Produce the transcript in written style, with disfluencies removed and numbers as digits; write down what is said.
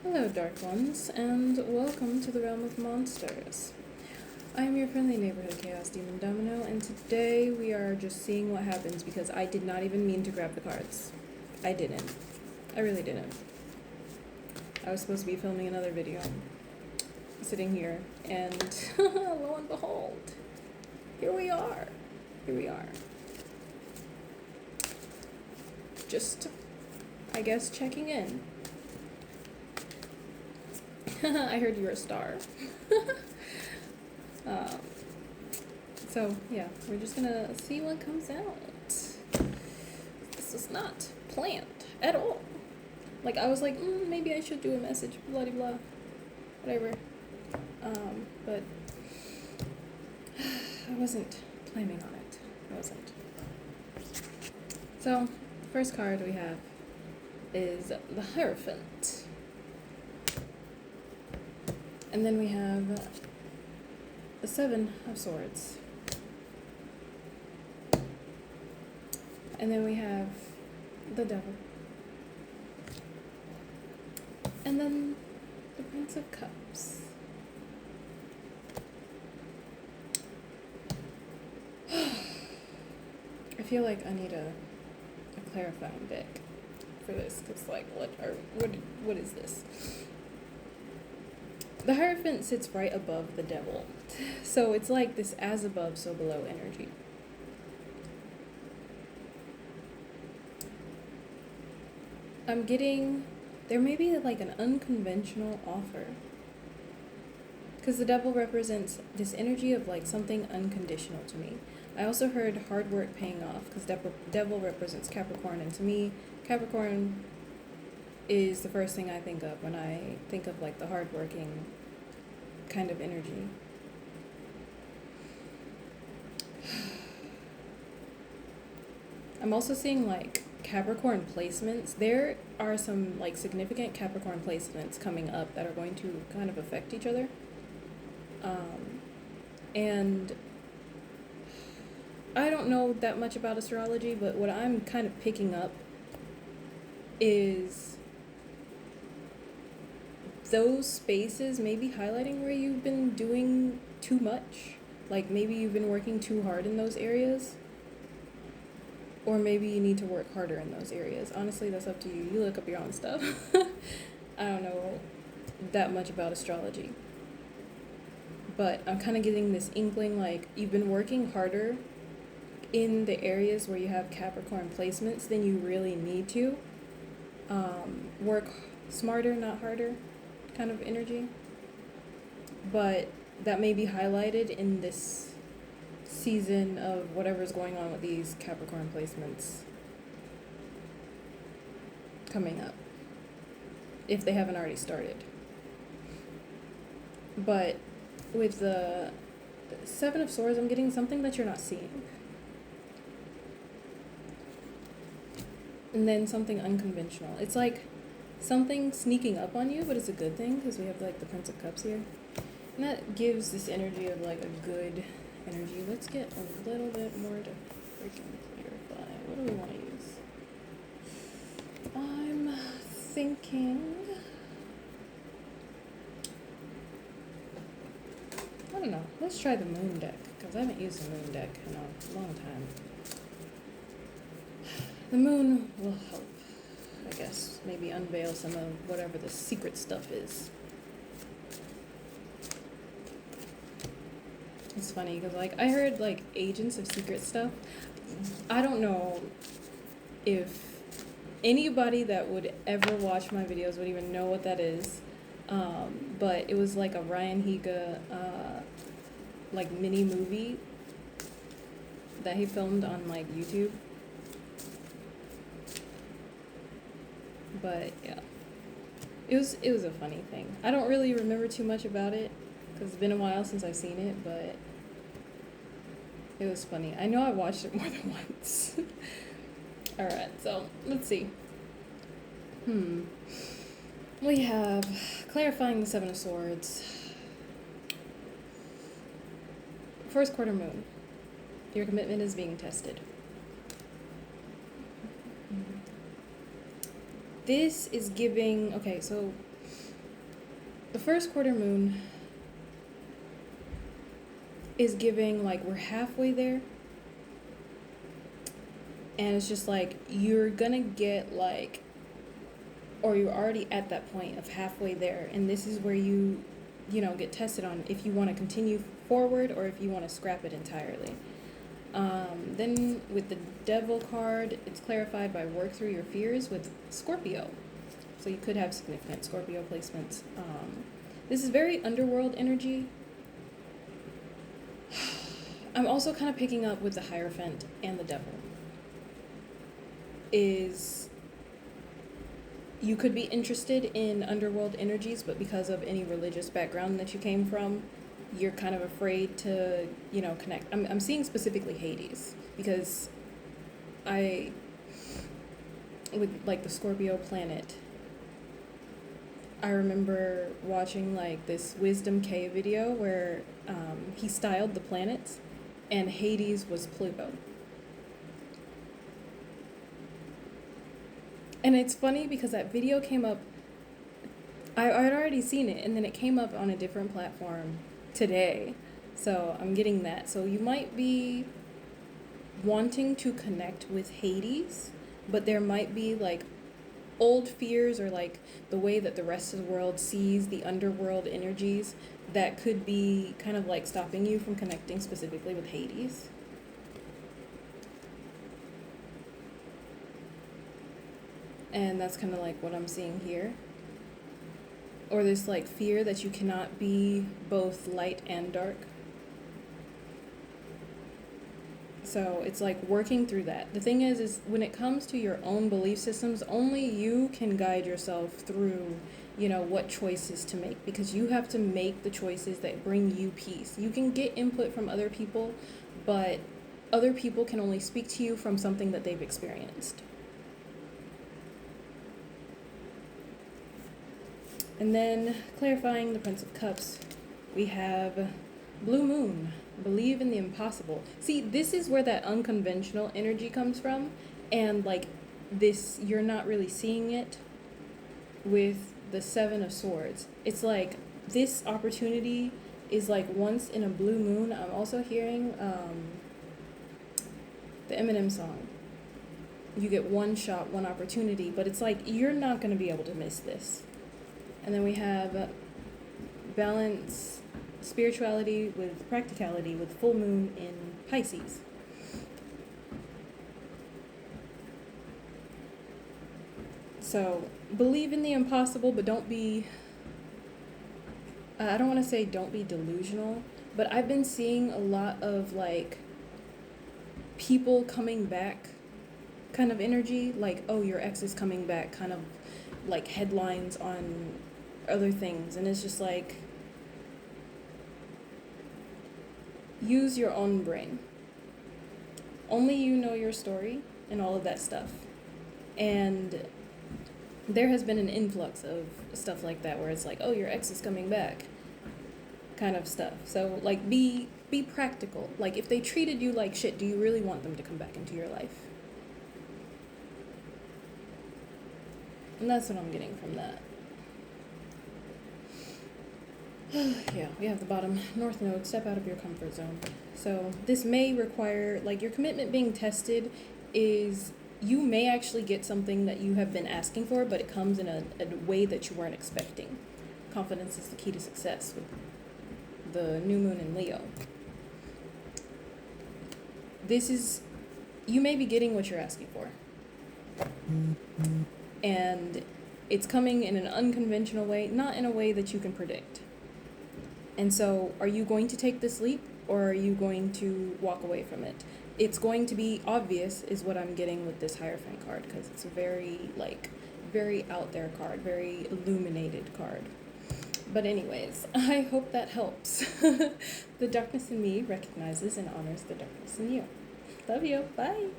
Hello, Dark Ones, and welcome to the Realm of Monsters. I am your friendly neighborhood Chaos Demon Domino, and today we are just seeing what happens because I did not even mean to grab the cards. I didn't. I really didn't. I was supposed to be filming another video, sitting here, and lo and behold, here we are. Here we are. Just, I guess, checking in. I heard you're a star. So, yeah, we're just gonna see what comes out. This was not planned at all. Like, I was like, maybe I should do a message, blah, blah, blah, whatever. But I wasn't planning on it. I wasn't. So, the first card we have is the Hierophant. And then we have the Seven of Swords. And then we have the Devil. And then the Prince of Cups. I feel like I need a clarifying deck for this, because like what is this? The Hierophant sits right above the Devil, so it's like this as above, so below energy. I'm getting, there may be like an unconventional offer, because the Devil represents this energy of like something unconditional to me. I also heard hard work paying off, because Devil represents Capricorn, and to me, Capricorn is the first thing I think of when I think of like the hardworking kind of energy. I'm also seeing like Capricorn placements. There are some like significant Capricorn placements coming up that are going to kind of affect each other. And I don't know that much about astrology, but what I'm kind of picking up is those spaces maybe highlighting where you've been doing too much. Like maybe you've been working too hard in those areas. Or maybe you need to work harder in those areas. Honestly, that's up to you. You look up your own stuff. I don't know that much about astrology. But I'm kind of getting this inkling like you've been working harder in the areas where you have Capricorn placements than you really need to. Work smarter, not harder kind of energy. But that may be highlighted in this season of whatever's going on with these Capricorn placements coming up, if they haven't already started. But with the Seven of Swords, I'm getting something that you're not seeing. And then something unconventional. It's like something sneaking up on you, but it's a good thing because we have like the Prince of Cups here. And that gives this energy of like a good energy. Let's get a little bit more to freaking clarify. What do we want to use? I'm thinking, I don't know. Let's try the Moon deck because I haven't used the Moon deck in a long time. The Moon will help, I guess, maybe unveil some of whatever the secret stuff is. It's funny because like I heard like Agents of Secret stuff. I don't know if anybody that would ever watch my videos would even know what that is. But it was like a Ryan Higa like mini movie that he filmed on like YouTube. But yeah, it was a funny thing. I don't really remember too much about it because it's been a while since I've seen it, but it was funny. I know I watched it more than once. Alright, so let's see. We have clarifying the Seven of Swords. First quarter moon. Your commitment is being tested. This is giving, okay, so the first quarter moon is giving like we're halfway there, and it's just like you're gonna get like, or you're already at that point of halfway there, and this is where you know, get tested on if you want to continue forward or if you want to scrap it entirely. Then with the devil card, it's clarified by work through your fears with Scorpio. So you could have significant Scorpio placements. This is very underworld energy. I'm also kind of picking up with the Hierophant and the devil. Is you could be interested in underworld energies, but because of any religious background that you came from, you're kind of afraid to, you know, connect. I'm seeing specifically Hades because with like the Scorpio planet, I remember watching like this Wisdom K video where he styled the planets and Hades was Pluto. And it's funny because that video came up, I had already seen it, and then it came up on a different platform today. So I'm getting that. So you might be wanting to connect with Hades, but there might be like old fears or like the way that the rest of the world sees the underworld energies that could be kind of like stopping you from connecting specifically with Hades. And that's kind of like what I'm seeing here. Or this like fear that you cannot be both light and dark. So it's like working through that. The thing is when it comes to your own belief systems, only you can guide yourself through, you know, what choices to make, because you have to make the choices that bring you peace. You can get input from other people, but other people can only speak to you from something that they've experienced. And then clarifying the Prince of Cups, we have Blue Moon, believe in the impossible. See, this is where that unconventional energy comes from, and like this, you're not really seeing it with the Seven of Swords. It's like this opportunity is like once in a blue moon. I'm also hearing the Eminem song. You get one shot, one opportunity, but it's like you're not going to be able to miss this. And then we have balance spirituality with practicality with full moon in Pisces. So believe in the impossible, but don't be, I don't want to say don't be delusional, but I've been seeing a lot of like people coming back kind of energy, like, oh, your ex is coming back, kind of like headlines on other things. And it's just like, use your own brain. Only you know your story and all of that stuff. And there has been an influx of stuff like that where it's like, oh, your ex is coming back kind of stuff. So like be practical. Like if they treated you like shit, do you really want them to come back into your life? And that's what I'm getting from that. Yeah, we have the bottom. North Node, step out of your comfort zone. So this may require, like, your commitment being tested is you may actually get something that you have been asking for, but it comes in a way that you weren't expecting. Confidence is the key to success with the new moon in Leo. This is, you may be getting what you're asking for. And it's coming in an unconventional way, not in a way that you can predict. And so, are you going to take this leap, or are you going to walk away from it? It's going to be obvious, is what I'm getting with this Hierophant card, because it's a very, like, very out there card, very illuminated card. But anyways, I hope that helps. The darkness in me recognizes and honors the darkness in you. Love you. Bye.